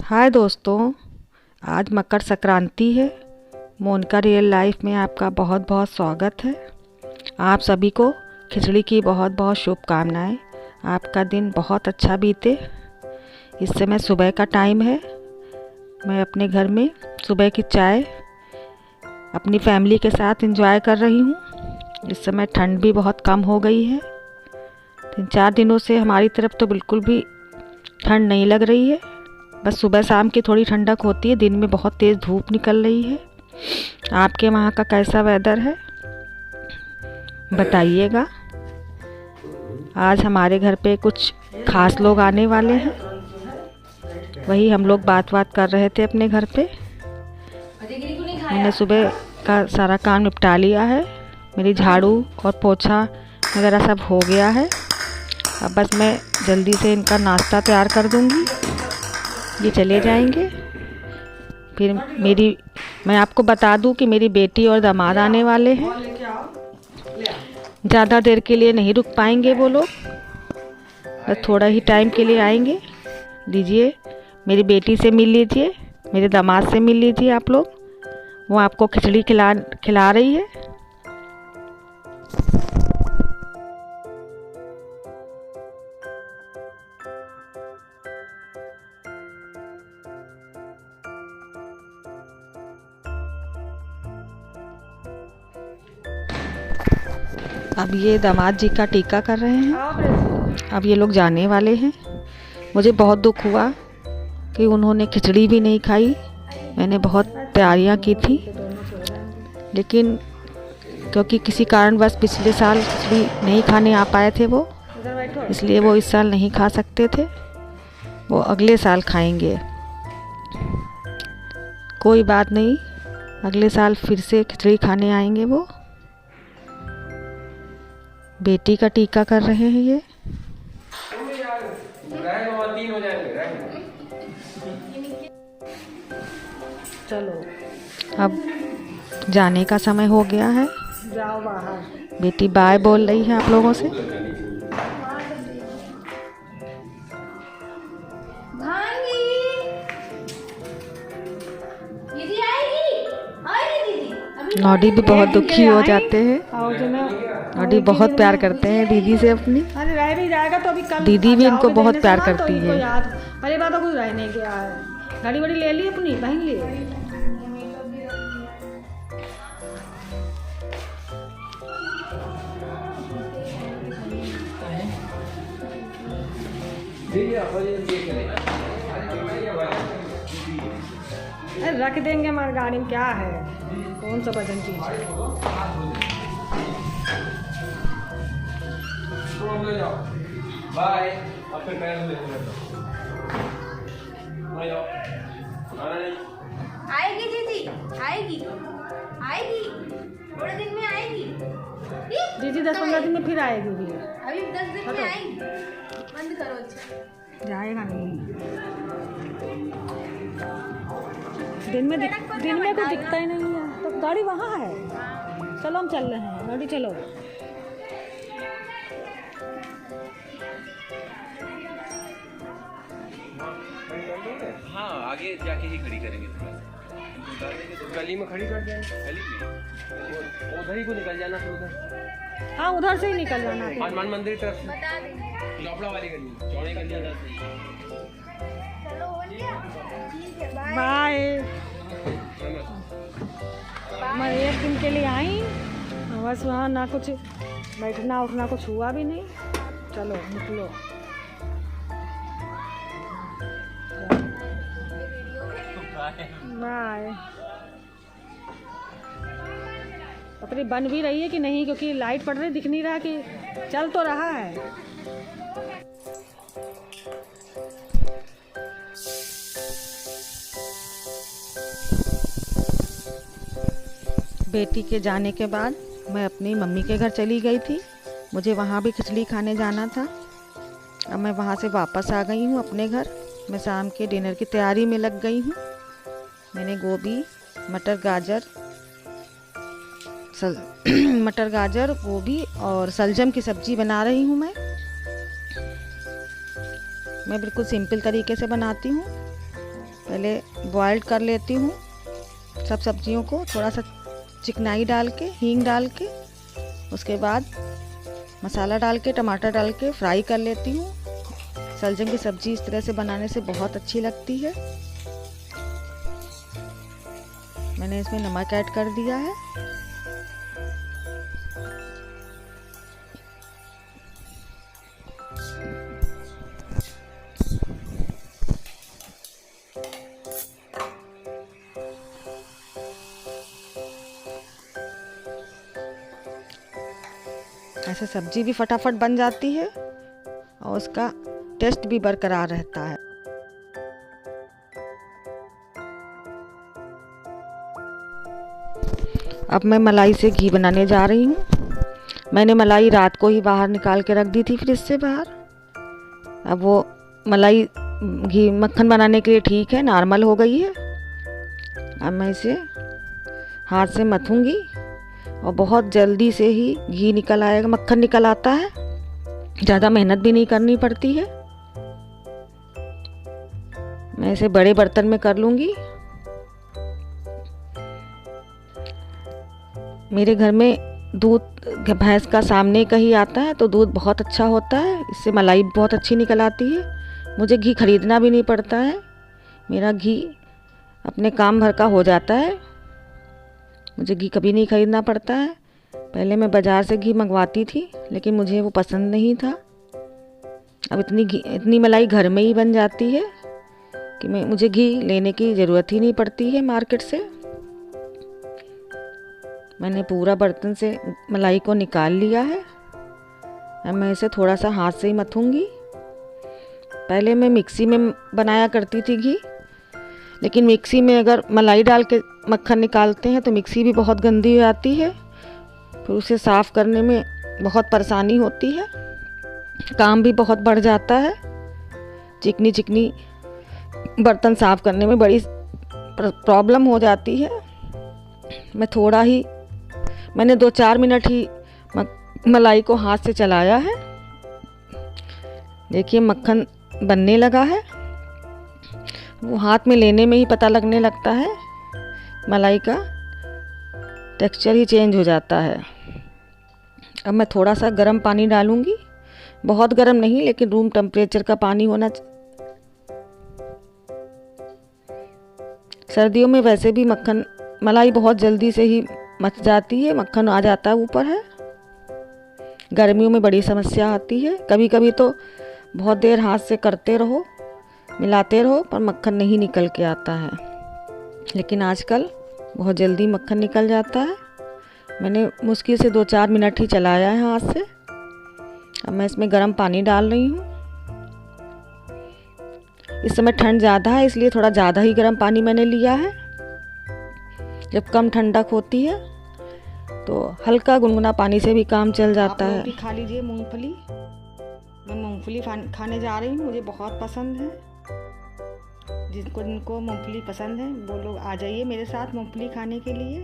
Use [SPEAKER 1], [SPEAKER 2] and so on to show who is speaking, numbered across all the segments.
[SPEAKER 1] हाय दोस्तों, आज मकर संक्रांति है। मोनिका रियल लाइफ में आपका बहुत बहुत स्वागत है। आप सभी को खिचड़ी की बहुत बहुत शुभकामनाएं। आपका दिन बहुत अच्छा बीते। इस समय सुबह का टाइम है। मैं अपने घर में सुबह की चाय अपनी फैमिली के साथ एंजॉय कर रही हूँ। इस समय ठंड भी बहुत कम हो गई है। 3-4 दिनों से हमारी तरफ तो बिल्कुल भी ठंड नहीं लग रही है। बस सुबह शाम की थोड़ी ठंडक होती है, दिन में बहुत तेज़ धूप निकल रही है। आपके वहाँ का कैसा वेदर है बताइएगा। आज हमारे घर पे कुछ खास लोग आने वाले हैं, वही हम लोग बात कर रहे थे अपने घर पे। मैंने सुबह का सारा काम निपटा लिया है। मेरी झाड़ू और पोछा वगैरह सब हो गया है। अब बस मैं जल्दी से इनका नाश्ता तैयार कर दूंगी, ये चले जाएंगे। फिर मैं आपको बता दूं कि मेरी बेटी और दामाद आने वाले हैं। ज़्यादा देर के लिए नहीं रुक पाएंगे वो लोग, बस थोड़ा ही टाइम के लिए आएंगे। लीजिए, मेरी बेटी से मिल लीजिए, मेरे दामाद से मिल लीजिए आप लोग। वो आपको खिचड़ी खिला रही है। अब ये दामाद जी का टीका कर रहे हैं। अब ये लोग जाने वाले हैं। मुझे बहुत दुख हुआ कि उन्होंने खिचड़ी भी नहीं खाई। मैंने बहुत तैयारियां की थी, लेकिन क्योंकि किसी कारणवश पिछले साल खिचड़ी नहीं खाने आ पाए थे वो, इसलिए वो इस साल नहीं खा सकते थे। वो अगले साल खाएंगे। कोई बात नहीं, अगले साल फिर से खिचड़ी खाने आएंगे वो। बेटी का टीका कर रहे हैं ये। चलो, अब जाने का समय हो गया है। जाओ बाहर। बेटी बाय बोल रही है आप लोगों से। नॉडी भी बहुत दुखी हो जाते हैं। नॉडी बहुत प्यार करते हैं दीदी से अपनी।
[SPEAKER 2] अरे रह भी जाएगा तो अभी कल
[SPEAKER 1] दीदी भी इनको बहुत प्यार करती है।
[SPEAKER 2] अरे बात कुछ रह नहीं गया है। घड़ी बड़ी ले ली अपनी पहन ली। अरे रख देंगे हमारी गाड़ी में, क्या है, कौन सा वजन चीज है।
[SPEAKER 3] बाय।
[SPEAKER 4] आएगी दीदी, आएगी आएगी, थोड़े दिन में आएगी।
[SPEAKER 2] दीदी 10-15 दिन में फिर आएगी भी।
[SPEAKER 4] अभी 10 दिन में आएगी। बंद करो। अच्छा
[SPEAKER 2] जाएगा नहीं। दिन में कुछ दिखता ही नहीं है। तो गाड़ी वहाँ है। चलो हम चल रहे हैं। गाड़ी चलो।
[SPEAKER 3] हाँ, आगे जाके ही खड़ी करेंगे। गली में खड़ी कर देंगे। गली में उधर ही को निकल जाना फिर उधर।
[SPEAKER 2] हाँ, उधर से ही निकल जाना।
[SPEAKER 3] हनुमान मंदिर की तरफ से लोपड़ा वाली गली, चौड़ी गली आ जाती है।
[SPEAKER 2] बाय। मैं 1 दिन के लिए आई, बस वहाँ ना कुछ बैठना उठना कुछ हुआ भी नहीं। चलो निकलो। बाय। पता बन भी रही है कि नहीं, क्योंकि लाइट पड़ रही, दिख नहीं रहा कि चल तो रहा है।
[SPEAKER 1] बेटी के जाने के बाद मैं अपनी मम्मी के घर चली गई थी। मुझे वहाँ भी खिचड़ी खाने जाना था। अब मैं वहाँ से वापस आ गई हूँ अपने घर। मैं शाम के डिनर की तैयारी में लग गई हूँ। मैंने गोभी, मटर गाजर गोभी और सलजम की सब्ज़ी बना रही हूँ। मैं बिल्कुल सिंपल तरीके से बनाती हूँ। पहले बॉयल कर लेती हूँ सब सब्जियों को, थोड़ा सा चिकनाई डाल के, हींग डाल के, उसके बाद मसाला डाल के, टमाटर डाल के फ्राई कर लेती हूँ। शलजम की सब्ज़ी इस तरह से बनाने से बहुत अच्छी लगती है। मैंने इसमें नमक ऐड कर दिया है। ऐसे सब्जी भी फटाफट बन जाती है और उसका टेस्ट भी बरकरार रहता है। अब मैं मलाई से घी बनाने जा रही हूँ। मैंने मलाई रात को ही बाहर निकाल के रख दी थी फ्रिज से बाहर। अब वो मलाई घी मक्खन बनाने के लिए ठीक है, नॉर्मल हो गई है। अब मैं इसे हाथ से मथूंगी और बहुत जल्दी से ही घी निकल आएगा, मक्खन निकल आता है। ज़्यादा मेहनत भी नहीं करनी पड़ती है। मैं इसे बड़े बर्तन में कर लूँगी। मेरे घर में दूध भैंस का सामने का ही आता है तो दूध बहुत अच्छा होता है, इससे मलाई बहुत अच्छी निकल आती है। मुझे घी खरीदना भी नहीं पड़ता है, मेरा घी अपने काम भर का हो जाता है। मुझे घी कभी नहीं खरीदना पड़ता है। पहले मैं बाज़ार से घी मंगवाती थी लेकिन मुझे वो पसंद नहीं था। अब इतनी मलाई घर में ही बन जाती है कि मुझे घी लेने की ज़रूरत ही नहीं पड़ती है मार्केट से। मैंने पूरा बर्तन से मलाई को निकाल लिया है। अब मैं इसे थोड़ा सा हाथ से ही मथूंगी। पहले मैं मिक्सी में बनाया करती थी घी, लेकिन मिक्सी में अगर मलाई डाल के मक्खन निकालते हैं तो मिक्सी भी बहुत गंदी हो जाती है, फिर उसे साफ़ करने में बहुत परेशानी होती है, काम भी बहुत बढ़ जाता है। चिकनी चिकनी बर्तन साफ़ करने में बड़ी प्रॉब्लम हो जाती है। मैंने 2-4 मिनट ही मलाई को हाथ से चलाया है। देखिए मक्खन बनने लगा है। वो हाथ में लेने में ही पता लगने लगता है, मलाई का टेक्सचर ही चेंज हो जाता है। अब मैं थोड़ा सा गर्म पानी डालूंगी, बहुत गर्म नहीं लेकिन रूम टेम्परेचर का पानी होना। सर्दियों में वैसे भी मलाई बहुत जल्दी से ही मच जाती है, मक्खन आ जाता है ऊपर है। गर्मियों में बड़ी समस्या आती है। कभी कभी तो बहुत देर हाथ से करते रहो, मिलाते रहो, पर मक्खन नहीं निकल के आता है। लेकिन आजकल बहुत जल्दी मक्खन निकल जाता है। मैंने मुश्किल से 2-4 मिनट ही चलाया है हाथ से। अब मैं इसमें गर्म पानी डाल रही हूँ। इस समय ठंड ज़्यादा है इसलिए थोड़ा ज़्यादा ही गर्म पानी मैंने लिया है। जब कम ठंडक होती है तो हल्का गुनगुना पानी से भी काम चल जाता है। आप लोग भी खा लीजिए मूंगफली। मैं मूंगफली खाने जा रही हूँ, मुझे बहुत पसंद है। जिनको मूंगफली पसंद है वो लोग आ जाइए मेरे साथ मूंगफली खाने के लिए।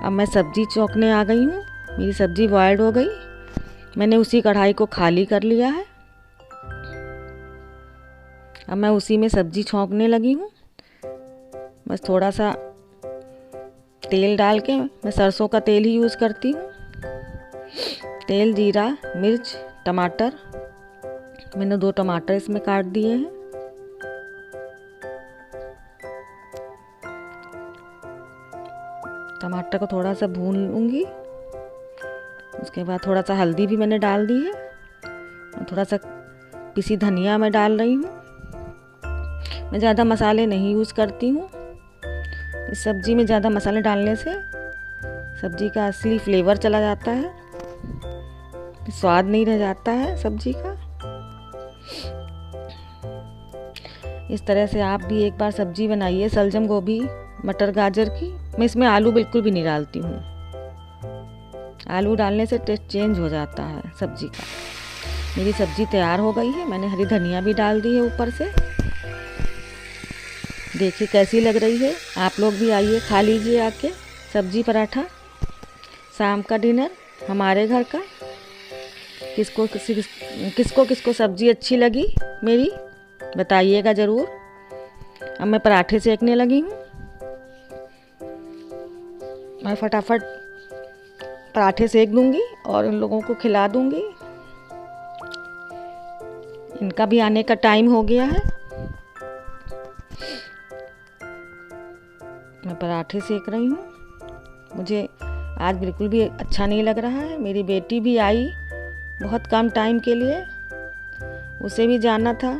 [SPEAKER 1] अब मैं सब्जी चौंकने आ गई हूँ। मेरी सब्जी बॉइल्ड हो गई। मैंने उसी कढ़ाई को खाली कर लिया है। अब मैं उसी में सब्जी छौंकने लगी हूँ। बस थोड़ा सा तेल डाल के, मैं सरसों का तेल ही यूज़ करती हूँ। तेल, जीरा, मिर्च, टमाटर। मैंने 2 टमाटर इसमें काट दिए हैं। टमाटर को थोड़ा सा भून लूँगी। उसके बाद थोड़ा सा हल्दी भी मैंने डाल दी है और थोड़ा सा पिसी धनिया मैं डाल रही हूँ। मैं ज़्यादा मसाले नहीं यूज़ करती हूँ। इस सब्ज़ी में ज़्यादा मसाले डालने से सब्ज़ी का असली फ्लेवर चला जाता है, स्वाद नहीं रह जाता है सब्ज़ी का। इस तरह से आप भी एक बार सब्ज़ी बनाइए शलजम, गोभी, मटर, गाजर की। मैं इसमें आलू बिल्कुल भी नहीं डालती हूँ। आलू डालने से टेस्ट चेंज हो जाता है सब्ज़ी का। मेरी सब्ज़ी तैयार हो गई है। मैंने हरी धनिया भी डाल दी है ऊपर से। देखिए कैसी लग रही है। आप लोग भी आइए, खा लीजिए आके सब्जी पराठा। शाम का डिनर हमारे घर का किसको किसको सब्ज़ी अच्छी लगी मेरी बताइएगा ज़रूर। अब मैं पराठे सेकने लगी हूँ। मैं फटाफट पराठे सेक दूँगी और उन लोगों को खिला दूँगी। इनका भी आने का टाइम हो गया है। मैं पराठे सेक रही हूँ। मुझे आज बिल्कुल भी अच्छा नहीं लग रहा है। मेरी बेटी भी आई बहुत कम टाइम के लिए, उसे भी जाना था,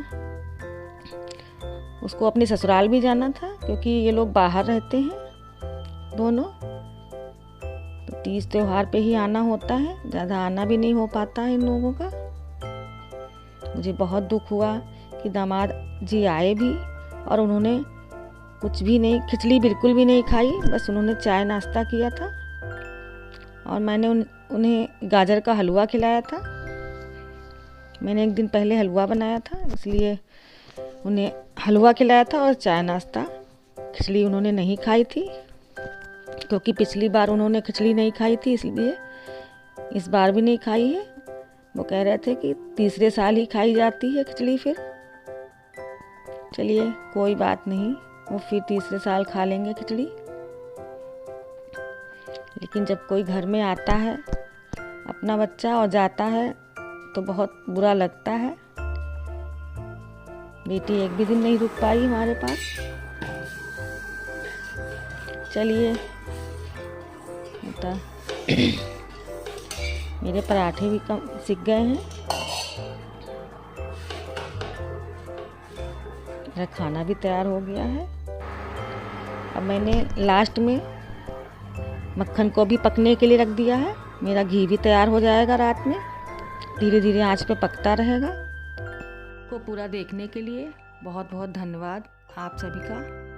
[SPEAKER 1] उसको अपने ससुराल भी जाना था क्योंकि ये लोग बाहर रहते हैं दोनों। तो तीज त्योहार पे ही आना होता है, ज़्यादा आना भी नहीं हो पाता है इन लोगों का। मुझे बहुत दुख हुआ कि दामाद जी आए भी और उन्होंने कुछ भी नहीं, खिचड़ी बिल्कुल भी नहीं खाई, बस उन्होंने चाय नाश्ता किया था और मैंने उन्हें गाजर का हलवा खिलाया था। मैंने एक दिन पहले हलवा बनाया था, इसलिए उन्हें हलवा खिलाया था और चाय नाश्ता। खिचड़ी उन्होंने नहीं खाई थी क्योंकि पिछली बार उन्होंने खिचड़ी नहीं खाई थी, इसलिए इस बार भी नहीं खाई है। वो कह रहे थे कि तीसरे साल ही खाई जाती है खिचड़ी। फिर चलिए कोई बात नहीं, वो फिर तीसरे साल खा लेंगे खिचड़ी। लेकिन जब कोई घर में आता है अपना बच्चा और जाता है तो बहुत बुरा लगता है। बेटी एक भी दिन नहीं रुक पाई हमारे पास। चलिए बेटा मेरे पराठे भी कम सिक गए हैं, मेरा खाना भी तैयार हो गया है। अब मैंने लास्ट में मक्खन को भी पकने के लिए रख दिया है। मेरा घी भी तैयार हो जाएगा रात में, धीरे धीरे आंच पे पकता रहेगा। को पूरा देखने के लिए बहुत बहुत धन्यवाद आप सभी का।